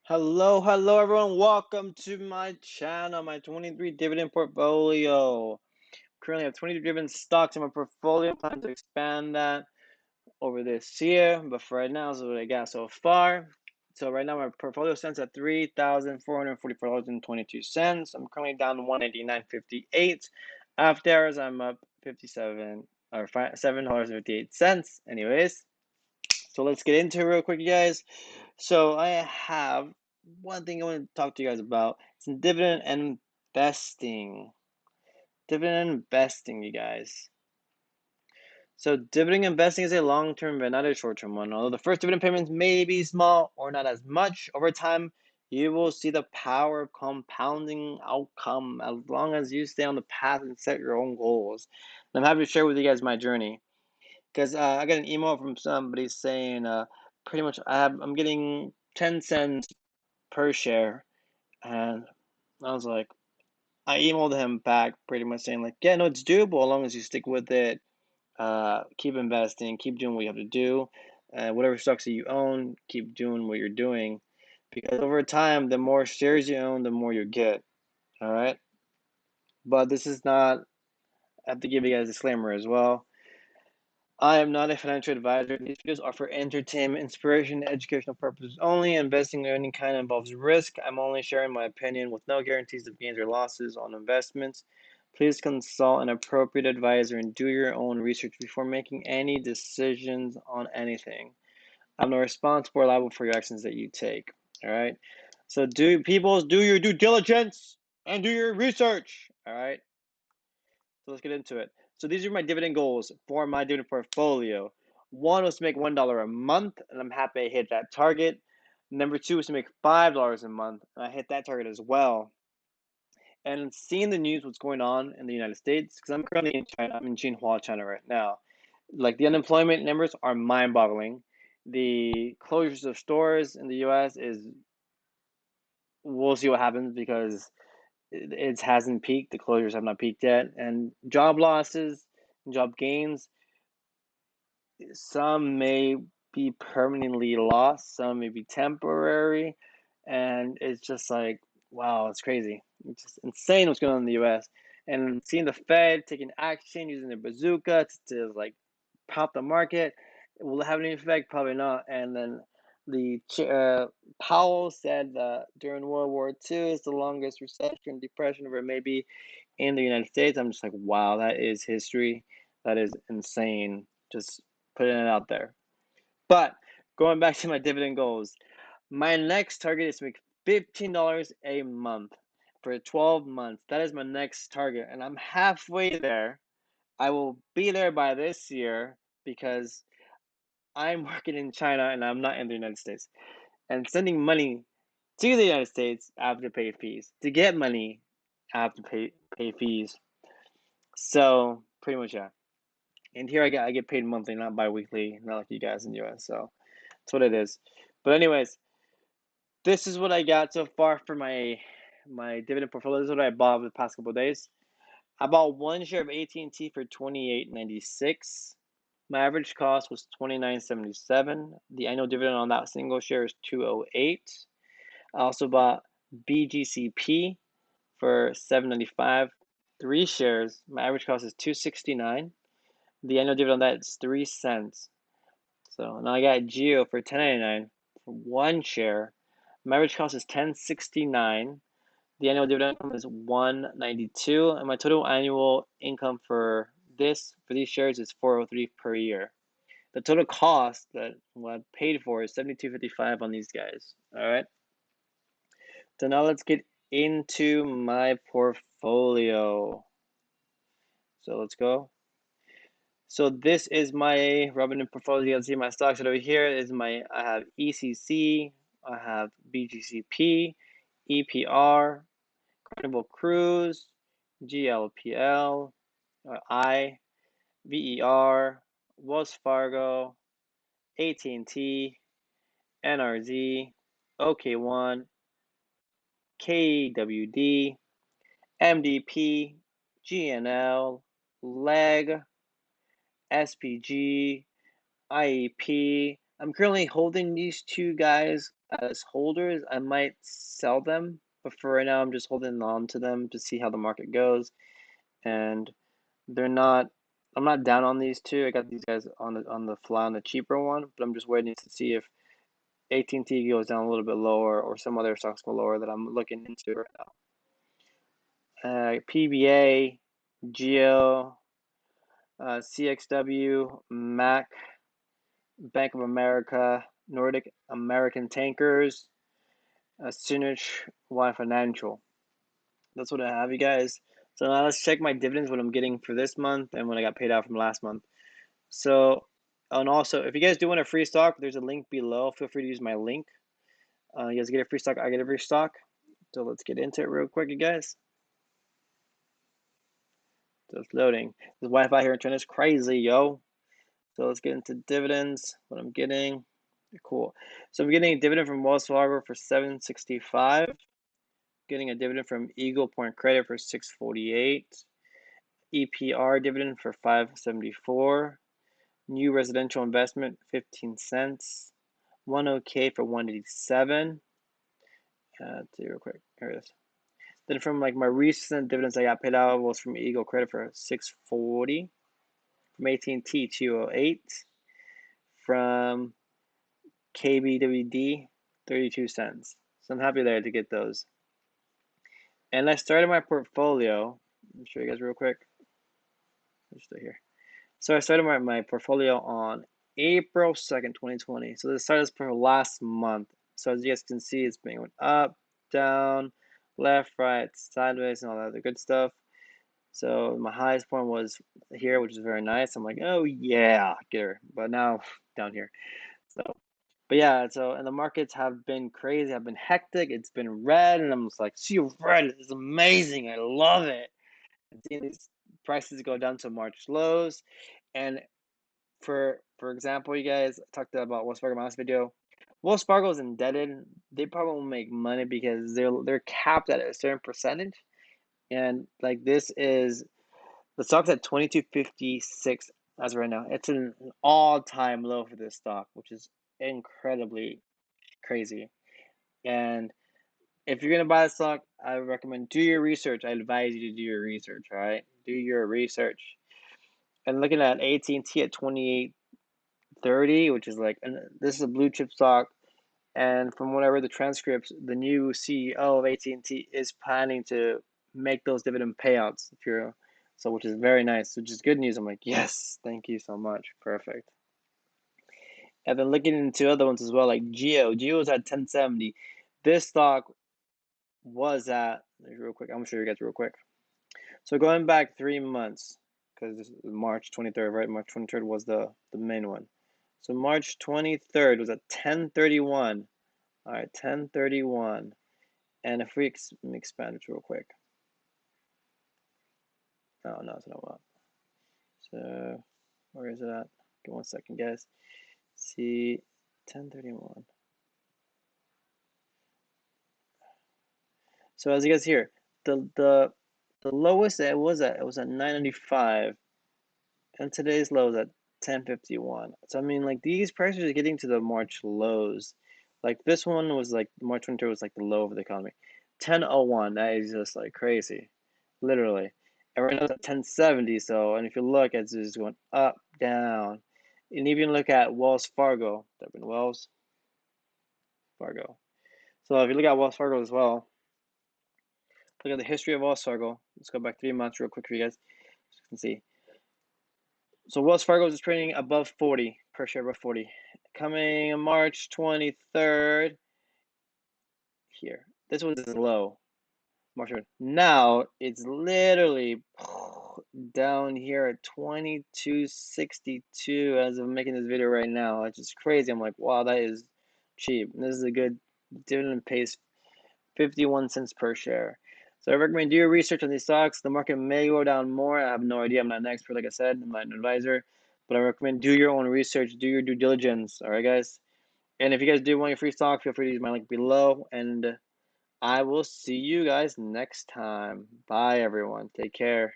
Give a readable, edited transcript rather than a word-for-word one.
Hello everyone. Welcome to my channel, my 23 dividend portfolio. Currently have 23 dividend stocks in my portfolio. Plan to expand that over this year, but for right now, this is what I got so far. So right now my portfolio stands at $3,444.22. I'm currently down to 189.58. After hours, I'm up 57 or $7.58. Anyways, so let's get into it real quick, you guys. So I have one thing I want to talk to you guys about. It's dividend investing. Dividend investing, you guys. So dividend investing is a long-term but not a short-term one. Although the first dividend payments may be small or not as much, over time you will see the power of compounding outcome as long as you stay on the path and set your own goals. And I'm happy to share with you guys my journey because I got an email from somebody saying pretty much I'm getting 10 cents per share. And I was like, I emailed him back pretty much saying like, yeah, no, it's doable as long as you stick with it. Keep investing, keep doing what you have to do. Whatever stocks that you own, keep doing what you're doing. Because over time, the more shares you own, the more you get. All right. But this is not, I have to give you guys a disclaimer as well. I am not a financial advisor. These videos are for entertainment, inspiration, and educational purposes only. Investing of any kind involves risk. I'm only sharing my opinion with no guarantees of gains or losses on investments. Please consult an appropriate advisor and do your own research before making any decisions on anything. I'm not responsible or liable for your actions that you take. All right. So do your due diligence and do your research. All right. So let's get into it. So these are my dividend goals for my dividend portfolio. One was to make $1 a month, and I'm happy I hit that target. Number two was to make $5 a month, and I hit that target as well. And seeing the news, what's going on in the United States, because I'm currently in China, I'm in Jinhua, China right now. Like the unemployment numbers are mind-boggling. The closures of stores in the U.S. is, we'll see what happens because it hasn't peaked. The closures have not peaked yet, and job losses, job gains, some may be permanently lost, some may be temporary, and it's just like, wow, it's crazy. It's just insane what's going on in the U.S. And seeing the Fed taking action, using their bazooka to like pop the market, will it have any effect? Probably not. And then the Powell said that during World War II is the longest recession, depression ever maybe in the United States. I'm just like, wow, that is history. That is insane. Just putting it out there. But going back to my dividend goals, my next target is to make $15 a month for 12 months. That is my next target, and I'm halfway there. I will be there by this year because I'm working in China and I'm not in the United States. And sending money to the United States, I have to pay fees. To get money, I have to pay fees. So pretty much, yeah. And here I get paid monthly, not bi-weekly, not like you guys in the US. So that's what it is. But anyways, this is what I got so far for my dividend portfolio. This is what I bought over the past couple of days. I bought one share of AT&T for $28.96. My average cost was $29.77. The annual dividend on that single share is $2.08. I also bought BGCP for $7.95. 3 shares. My average cost is $2.69. The annual dividend on that is 3 cents. So now I got Geo for $10.99 for 1 share. My average cost is $10.69. The annual dividend income is $1.92, and my total annual income for these shares is $403 per year. The total cost that what I paid for is $72.55 on these guys. All right. So now let's get into my portfolio. So let's go. So this is my Robinhood portfolio. You can see my stocks right over here. I have ECC, I have BGCP, EPR, Carnival Cruise, GLPL, VER, Wells Fargo, AT&T, NRZ, OK1, KWD, MDP, GNL, LEG, SPG, IEP. I'm currently holding these two guys as holders. I might sell them, but for right now, I'm just holding on to them to see how the market goes. And they're not. I'm not down on these two. I got these guys on the fly on the cheaper one, but I'm just waiting to see if AT&T goes down a little bit lower or some other stocks go lower that I'm looking into right now. PBA, Geo, CXW, MAC, Bank of America, Nordic American Tankers, Sinich, Y Financial. That's what I have, you guys. So now let's check my dividends, what I'm getting for this month and what I got paid out from last month. So, and also, if you guys do want a free stock, there's a link below. Feel free to use my link. You guys get a free stock, I get a free stock. So let's get into it real quick, you guys. So it's loading. The Wi-Fi here in China is crazy, yo. So let's get into dividends, what I'm getting. Cool. So I'm getting a dividend from Wells Fargo for $7.65. Getting a dividend from Eagle Point Credit for $6.48. EPR dividend for $5.74. New residential investment 15 cents. 10K for 187. See real quick. Here it is. Then from like my recent dividends I got paid out was from Eagle Credit for $6.40. From AT&T 208. From KBWD 32 cents. So I'm happy there to get those. And I started my portfolio. Let me show you guys real quick. I'm still here. So I started my portfolio on April 2nd, 2020. So this started for last month. So as you guys can see, it's been going up, down, left, right, sideways, and all that other good stuff. So my highest point was here, which is very nice. I'm like, oh yeah, get her. But now down here. So, but yeah, so and the markets have been crazy, have been hectic. It's been red, and I'm just like, see red is amazing. I love it. And seeing these prices go down to March lows, and for example, you guys talked about Wells Fargo in my last video. Wells Fargo is indebted. They probably won't make money because they're capped at a certain percentage, and like this is the stock's at 22.56 as of right now. It's an all-time low for this stock, which is incredibly crazy. And if you're gonna buy a stock, I recommend do your research. I advise you to do your research. All right, do your research. And looking at AT&T at 28.30, which is like, and this is a blue chip stock. And from what I read the transcripts, the new CEO of AT&T is planning to make those dividend payouts. If you're so, which is very nice, which is good news. I'm like, yes, thank you so much, perfect. And then looking into other ones as well, like Geo. Geo is at 1070. This stock was at real quick. I'm gonna show you guys real quick. So going back 3 months, because this is March 23rd, right? March 23rd was the main one. So March 23rd was at 1031. All right, 1031. And if we let me expand it real quick. Oh, no, it's not one. So where is it at? Give 1 second, guys. See, 1031. So as you guys hear, the lowest it was at 995, and today's low is at 1051. So I mean, like these prices are getting to the March lows. Like this one was like March 23 was like the low of the economy. 1001, that is just like crazy, literally. And right now it's at 1070. So, and if you look, it's just going up, down, and even look at Wells Fargo. Type in Wells Fargo. So if you look at Wells Fargo as well, look at the history of Wells Fargo. Let's go back 3 months real quick for you guys. So you can see. So Wells Fargo is trading above 40 per share, above 40. Coming March 23rd, here. This was low. March 23rd. Now it's literally down here at 22.62 as of making this video right now. It's just crazy. I'm like, wow, that is cheap. And this is a good dividend, pays 51 cents per share. So I recommend do your research on these stocks. The market may go down more. I have no idea. I'm not an expert, like I said. I'm not an advisor. But I recommend do your own research. Do your due diligence. All right, guys? And if you guys do want your free stock, feel free to use my link below. And I will see you guys next time. Bye, everyone. Take care.